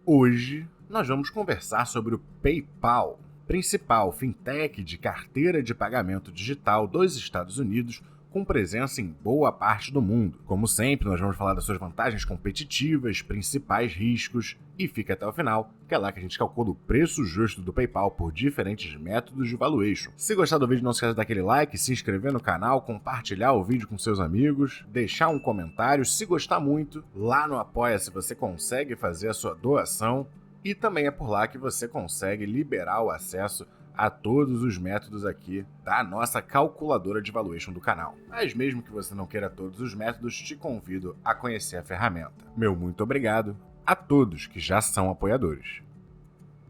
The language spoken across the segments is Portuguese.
Hoje nós vamos conversar sobre o PayPal, principal fintech de carteira de pagamento digital dos Estados Unidos, com presença em boa parte do mundo. Como sempre, nós vamos falar das suas vantagens competitivas, principais riscos e fica até o final, que é lá que a gente calcula o preço justo do PayPal por diferentes métodos de valuation. Se gostar do vídeo, não esqueça de dar aquele like, se inscrever no canal, compartilhar o vídeo com seus amigos, deixar um comentário. Se gostar muito, lá no Apoia-se você consegue fazer a sua doação e também é por lá que você consegue liberar o acesso a todos os métodos aqui da nossa calculadora de valuation do canal. Mas mesmo que você não queira todos os métodos, te convido a conhecer a ferramenta. Meu muito obrigado a todos que já são apoiadores.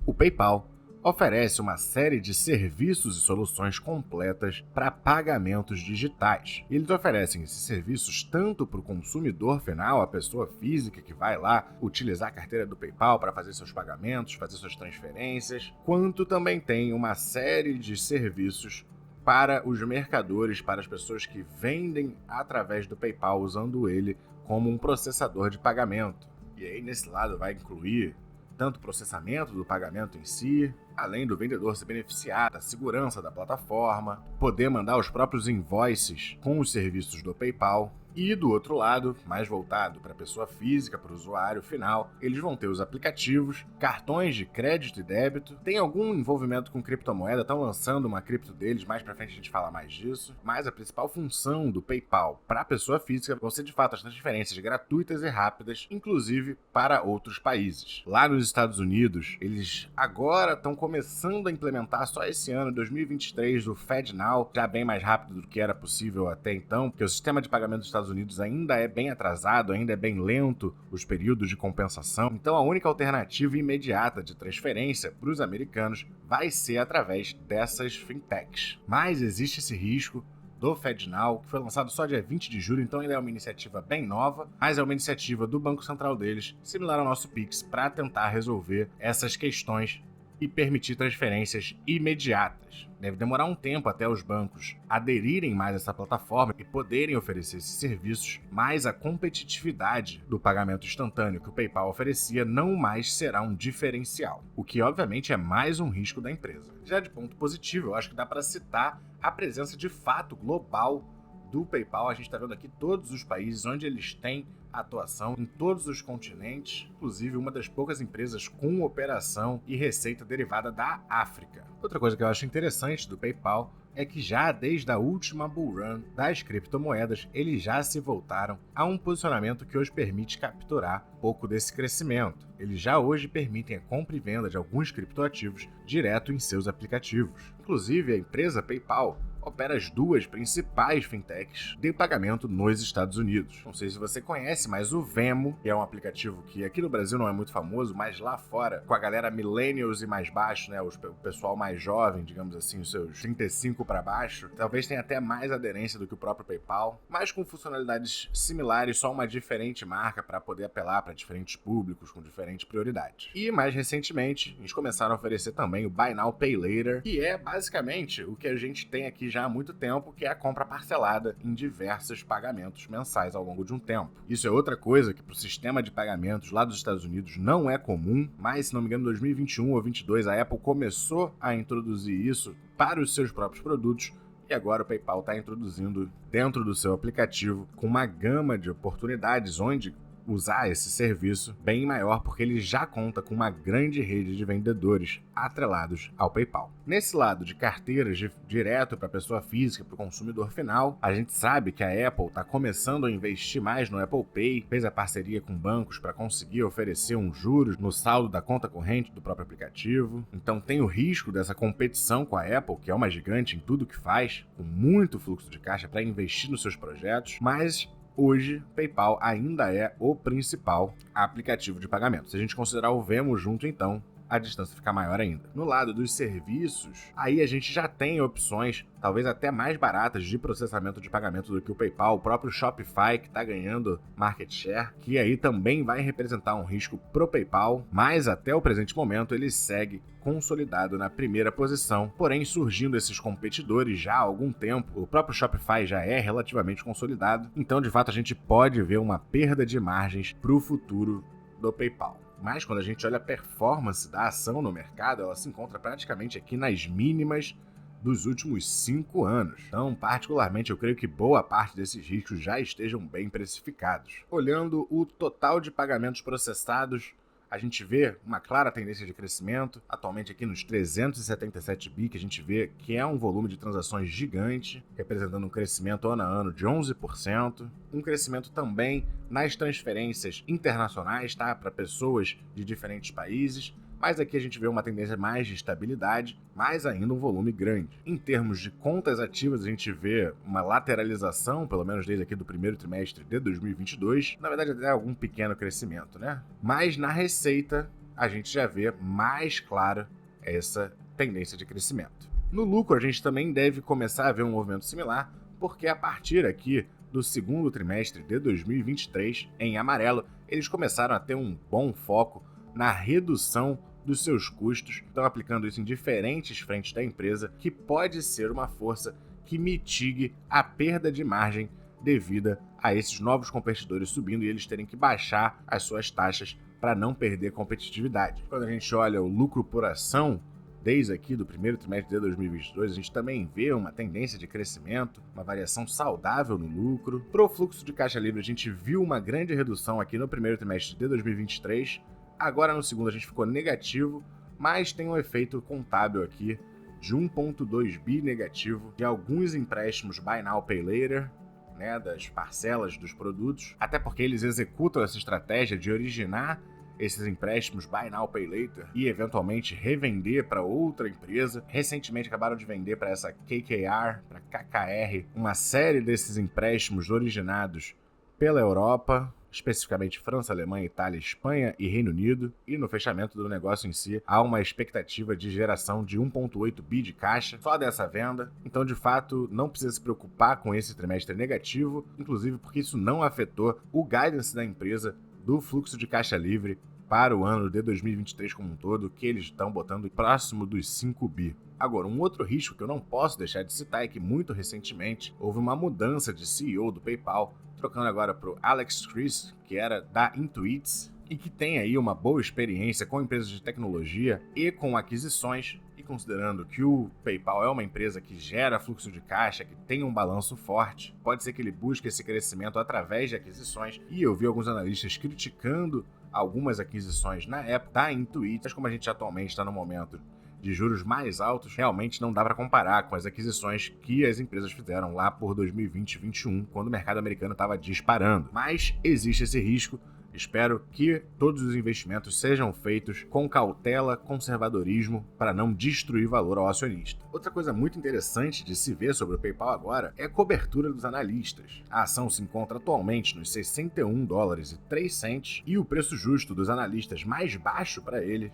O PayPal oferece uma série de serviços e soluções completas para pagamentos digitais. Eles oferecem esses serviços tanto para o consumidor final, a pessoa física que vai lá utilizar a carteira do PayPal para fazer seus pagamentos, fazer suas transferências, quanto também tem uma série de serviços para os mercadores, para as pessoas que vendem através do PayPal, usando ele como um processador de pagamento. E aí nesse lado vai incluir tanto o processamento do pagamento em si, além do vendedor se beneficiar da segurança da plataforma, poder mandar os próprios invoices com os serviços do PayPal. E do outro lado, mais voltado para a pessoa física, para o usuário final, eles vão ter os aplicativos, cartões de crédito e débito, tem algum envolvimento com criptomoeda, estão lançando uma cripto deles, mais para frente a gente fala mais disso, mas a principal função do PayPal para a pessoa física vão ser de fato as transferências gratuitas e rápidas, inclusive para outros países. Lá nos Estados Unidos, eles agora estão começando a implementar só esse ano, 2023, o FedNow, já bem mais rápido do que era possível até então, porque o sistema de pagamento dos Estados Unidos ainda é bem atrasado, ainda é bem lento os períodos de compensação, então a única alternativa imediata de transferência para os americanos vai ser através dessas fintechs. Mas existe esse risco do FedNow, que foi lançado só dia 20 de julho, então ainda é uma iniciativa bem nova, mas é uma iniciativa do Banco Central deles, similar ao nosso Pix, para tentar resolver essas questões e permitir transferências imediatas. Deve demorar um tempo até os bancos aderirem mais a essa plataforma e poderem oferecer esses serviços, mas a competitividade do pagamento instantâneo que o PayPal oferecia não mais será um diferencial, o que obviamente é mais um risco da empresa. Já de ponto positivo, eu acho que dá para citar a presença de fato global do PayPal. A gente está vendo aqui todos os países onde eles têm atuação, em todos os continentes, inclusive uma das poucas empresas com operação e receita derivada da África. Outra coisa que eu acho interessante do PayPal é que já desde a última bull run das criptomoedas, eles já se voltaram a um posicionamento que hoje permite capturar pouco desse crescimento. Eles já hoje permitem a compra e venda de alguns criptoativos direto em seus aplicativos. Inclusive, a empresa PayPal opera as duas principais fintechs de pagamento nos Estados Unidos. Não sei se você conhece, mas o Venmo, que é um aplicativo que aqui no Brasil não é muito famoso, mas lá fora, com a galera millennials e mais baixo, né, o pessoal mais jovem, digamos assim, os seus 35 para baixo, talvez tenha até mais aderência do que o próprio PayPal, mas com funcionalidades similares, só uma diferente marca para poder apelar para diferentes públicos com diferentes prioridades. E mais recentemente, eles começaram a oferecer também o Buy Now Pay Later, que é basicamente o que a gente tem aqui já há muito tempo, que é a compra parcelada em diversos pagamentos mensais ao longo de um tempo. Isso é outra coisa que para o sistema de pagamentos lá dos Estados Unidos não é comum, mas se não me engano em 2021 ou 2022 a Apple começou a introduzir isso para os seus próprios produtos e agora o PayPal está introduzindo dentro do seu aplicativo com uma gama de oportunidades onde usar esse serviço bem maior, porque ele já conta com uma grande rede de vendedores atrelados ao PayPal. Nesse lado de carteiras direto para a pessoa física, para o consumidor final, a gente sabe que a Apple está começando a investir mais no Apple Pay, fez a parceria com bancos para conseguir oferecer uns juros no saldo da conta corrente do próprio aplicativo. Então tem o risco dessa competição com a Apple, que é uma gigante em tudo que faz, com muito fluxo de caixa para investir nos seus projetos, mas hoje, PayPal ainda é o principal aplicativo de pagamento. Se a gente considerar o Venmo junto, então, a distância fica maior ainda. No lado dos serviços, aí a gente já tem opções, talvez até mais baratas, de processamento de pagamento do que o PayPal, o próprio Shopify, que está ganhando market share, que aí também vai representar um risco pro PayPal, mas até o presente momento ele segue consolidado na primeira posição, porém surgindo esses competidores já há algum tempo, o próprio Shopify já é relativamente consolidado, então de fato a gente pode ver uma perda de margens para o futuro do PayPal. mas quando a gente olha a performance da ação no mercado, ela se encontra praticamente aqui nas mínimas dos últimos 5 anos. Então, particularmente, eu creio que boa parte desses riscos já estejam bem precificados. Olhando o total de pagamentos processados, a gente vê uma clara tendência de crescimento, atualmente aqui nos 377 bi, que a gente vê que é um volume de transações gigante, representando um crescimento ano a ano de 11%, um crescimento também nas transferências internacionais, tá, para pessoas de diferentes países, mas aqui a gente vê uma tendência mais de estabilidade, mas ainda um volume grande. Em termos de contas ativas, a gente vê uma lateralização, pelo menos desde aqui do primeiro trimestre de 2022, na verdade até algum pequeno crescimento, né? Mas na receita, a gente já vê mais clara essa tendência de crescimento. No lucro, a gente também deve começar a ver um movimento similar, porque a partir aqui do segundo trimestre de 2023, em amarelo, eles começaram a ter um bom foco na redução dos seus custos, estão aplicando isso em diferentes frentes da empresa, que pode ser uma força que mitigue a perda de margem devida a esses novos competidores subindo e eles terem que baixar as suas taxas para não perder competitividade. Quando a gente olha o lucro por ação, desde aqui do primeiro trimestre de 2022, a gente também vê uma tendência de crescimento, uma variação saudável no lucro. Para o fluxo de caixa livre, a gente viu uma grande redução aqui no primeiro trimestre de 2023, agora no segundo a gente ficou negativo, mas tem um efeito contábil aqui de 1,2 bi negativo de alguns empréstimos Buy Now Pay Later, né, das parcelas dos produtos, até porque eles executam essa estratégia de originar esses empréstimos Buy Now Pay Later e eventualmente revender para outra empresa. Recentemente acabaram de vender para essa KKR, para KKR, uma série desses empréstimos originados pela Europa, especificamente França, Alemanha, Itália, Espanha e Reino Unido, e no fechamento do negócio em si, há uma expectativa de geração de 1,8 bi de caixa só dessa venda. Então, de fato, não precisa se preocupar com esse trimestre negativo, inclusive porque isso não afetou o guidance da empresa do fluxo de caixa livre para o ano de 2023 como um todo, que eles estão botando próximo dos 5 bi. Agora, um outro risco que eu não posso deixar de citar é que muito recentemente houve uma mudança de CEO do PayPal, trocando agora para o Alex Chriss, que era da Intuit, e que tem aí uma boa experiência com empresas de tecnologia e com aquisições, e considerando que o PayPal é uma empresa que gera fluxo de caixa, que tem um balanço forte, pode ser que ele busque esse crescimento através de aquisições, e eu vi alguns analistas criticando algumas aquisições na época da Intuit, mas como a gente atualmente está no momento de juros mais altos, realmente não dá para comparar com as aquisições que as empresas fizeram lá por 2020 e 2021, quando o mercado americano estava disparando. Mas existe esse risco. Espero que todos os investimentos sejam feitos com cautela, conservadorismo, para não destruir valor ao acionista. Outra coisa muito interessante de se ver sobre o PayPal agora é a cobertura dos analistas. A ação se encontra atualmente nos $61,03 e o preço justo dos analistas mais baixo para ele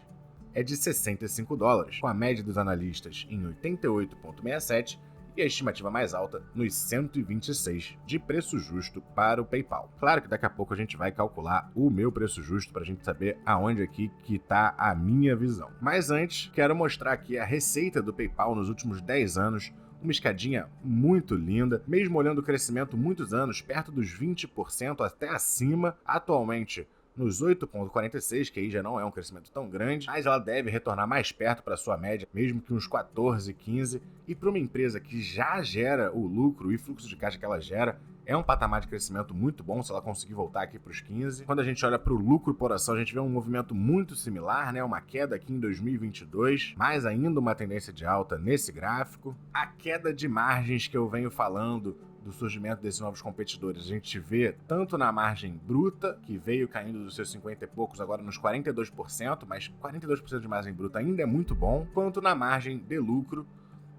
é de $65, com a média dos analistas em 88,67 e a estimativa mais alta nos 126 de preço justo para o PayPal. Claro que daqui a pouco a gente vai calcular o meu preço justo para a gente saber aonde aqui que está a minha visão. Mas antes, quero mostrar aqui a receita do PayPal nos últimos 10 anos, uma escadinha muito linda, mesmo olhando o crescimento muitos anos, perto dos 20% até acima, atualmente nos 8,46, que aí já não é um crescimento tão grande, mas ela deve retornar mais perto para sua média, mesmo que uns 14, 15, e para uma empresa que já gera o lucro e fluxo de caixa que ela gera, é um patamar de crescimento muito bom se ela conseguir voltar aqui para os 15. Quando a gente olha para o lucro por ação, a gente vê um movimento muito similar, né? Uma queda aqui em 2022, mas ainda uma tendência de alta nesse gráfico. A queda de margens que eu venho falando do surgimento desses novos competidores, a gente vê tanto na margem bruta, que veio caindo dos seus 50 e poucos, agora nos 42%, mas 42% de margem bruta ainda é muito bom, quanto na margem de lucro,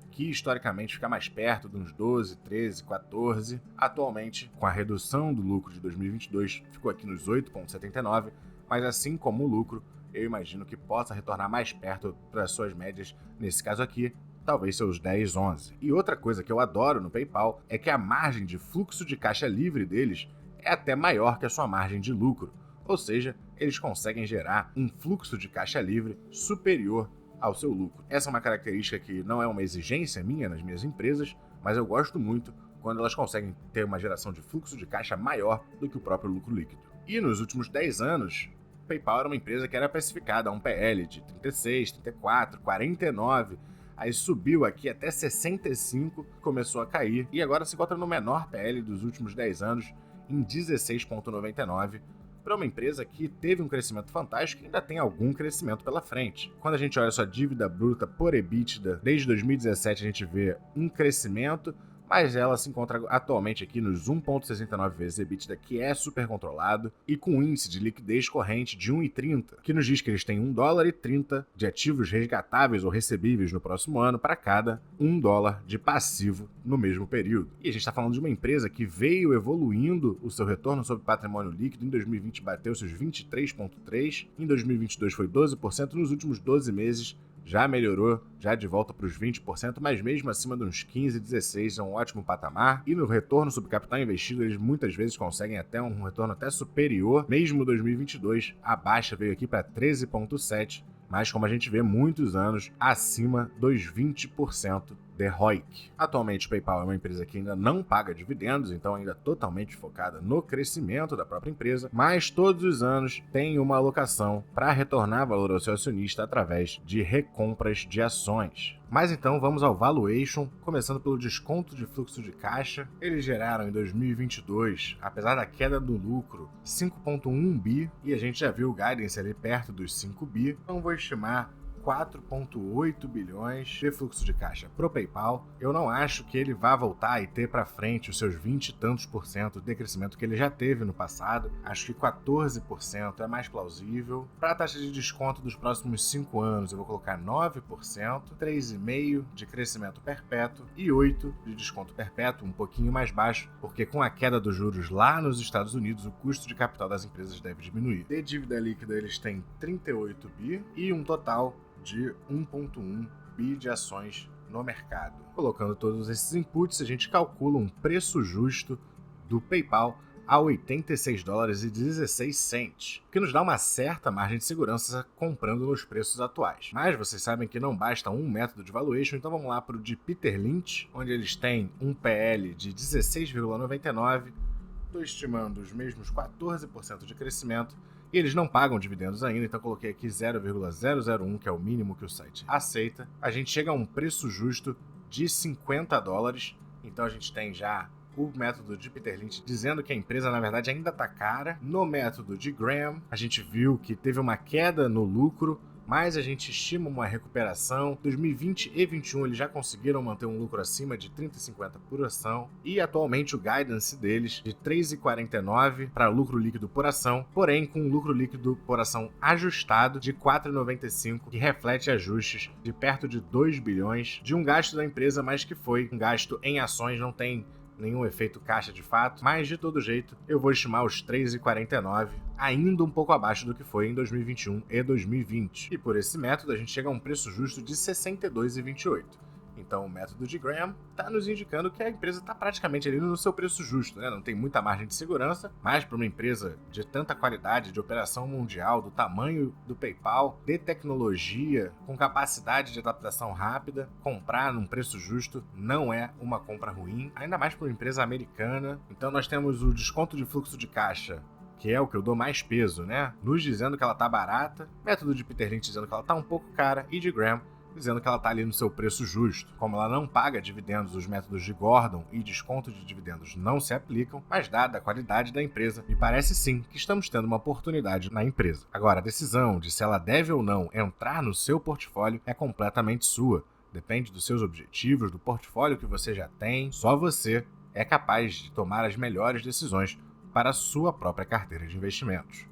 que historicamente fica mais perto de uns 12, 13, 14. Atualmente, com a redução do lucro de 2022, ficou aqui nos 8,79, mas assim como o lucro, eu imagino que possa retornar mais perto para suas médias, nesse caso aqui, talvez seus 10, 11. E outra coisa que eu adoro no PayPal é que a margem de fluxo de caixa livre deles é até maior que a sua margem de lucro, ou seja, eles conseguem gerar um fluxo de caixa livre superior ao seu lucro. Essa é uma característica que não é uma exigência minha nas minhas empresas, mas eu gosto muito quando elas conseguem ter uma geração de fluxo de caixa maior do que o próprio lucro líquido. E nos últimos 10 anos, PayPal era uma empresa que era precificada a um PL de 36, 34, 49, aí subiu aqui até 65, começou a cair e agora se encontra no menor PL dos últimos 10 anos, em 16,99, para uma empresa que teve um crescimento fantástico e ainda tem algum crescimento pela frente. Quando a gente olha sua dívida bruta por EBITDA, desde 2017 a gente vê um crescimento, mas ela se encontra atualmente aqui nos 1,69 vezes EBITDA, que é super controlado, e com um índice de liquidez corrente de 1,30, que nos diz que eles têm $1,30 de ativos resgatáveis ou recebíveis no próximo ano para cada $1 de passivo no mesmo período. E a gente está falando de uma empresa que veio evoluindo o seu retorno sobre patrimônio líquido. Em 2020 bateu seus 23,3%, em 2022 foi 12%, nos últimos 12 meses já melhorou, já de volta para os 20%, mas mesmo acima de uns 15, 16 é um ótimo patamar. E no retorno sobre capital investido, eles muitas vezes conseguem até um retorno até superior. Mesmo 2022, a baixa veio aqui para 13,7%, mas como a gente vê, muitos anos acima dos 20% de ROIC. Atualmente, o PayPal é uma empresa que ainda não paga dividendos, então ainda totalmente focada no crescimento da própria empresa, mas todos os anos tem uma alocação para retornar valor ao seu acionista através de recompras de ações. Mas então vamos ao valuation, começando pelo desconto de fluxo de caixa. Eles geraram em 2022, apesar da queda do lucro, 5,1 bi, e a gente já viu o guidance ali perto dos 5 bi, então vou estimar 4,8 bilhões de fluxo de caixa pro PayPal. Eu não acho que ele vá voltar e ter para frente os seus 20 e tantos por cento de crescimento que ele já teve no passado. Acho que 14% é mais plausível. Para a taxa de desconto dos próximos 5 anos, eu vou colocar 9%, 3,5% de crescimento perpétuo e 8% de desconto perpétuo, um pouquinho mais baixo, porque com a queda dos juros lá nos Estados Unidos, o custo de capital das empresas deve diminuir. De dívida líquida, eles têm 38 bi e um total de 1,1 bi de ações no mercado. Colocando todos esses inputs, a gente calcula um preço justo do PayPal a $86,16, que nos dá uma certa margem de segurança comprando nos preços atuais. Mas vocês sabem que não basta um método de valuation, então vamos lá para o de Peter Lynch, onde eles têm um PL de 16,99, estou estimando os mesmos 14% de crescimento, e eles não pagam dividendos ainda, então coloquei aqui 0,001, que é o mínimo que o site aceita. A gente chega a um preço justo de $50, então a gente tem já o método de Peter Lynch dizendo que a empresa, na verdade, ainda está cara. No método de Graham, a gente viu que teve uma queda no lucro, mas a gente estima uma recuperação. 2020 e 2021 eles já conseguiram manter um lucro acima de 30,50 por ação, e atualmente o guidance deles de 3,49 para lucro líquido por ação, porém com um lucro líquido por ação ajustado de 4,95, que reflete ajustes de perto de 2 bilhões de um gasto da empresa, mas que foi um gasto em ações, não tem nenhum efeito caixa de fato, mas de todo jeito eu vou estimar os 3,49, ainda um pouco abaixo do que foi em 2021 e 2020. E por esse método a gente chega a um preço justo de 62,28. Então o método de Graham está nos indicando que a empresa está praticamente ali no seu preço justo, né? Não tem muita margem de segurança, mas para uma empresa de tanta qualidade, de operação mundial, do tamanho do PayPal, de tecnologia, com capacidade de adaptação rápida, comprar num preço justo não é uma compra ruim, ainda mais para uma empresa americana. Então nós temos o desconto de fluxo de caixa, que é o que eu dou mais peso, né? Nos dizendo que ela tá barata, método de Peter Lynch dizendo que ela tá um pouco cara, e de Graham dizendo que ela está ali no seu preço justo. Como ela não paga dividendos, os métodos de Gordon e desconto de dividendos não se aplicam, mas dada a qualidade da empresa, me parece sim que estamos tendo uma oportunidade na empresa. Agora, a decisão de se ela deve ou não entrar no seu portfólio é completamente sua. Depende dos seus objetivos, do portfólio que você já tem. Só você é capaz de tomar as melhores decisões para a sua própria carteira de investimentos.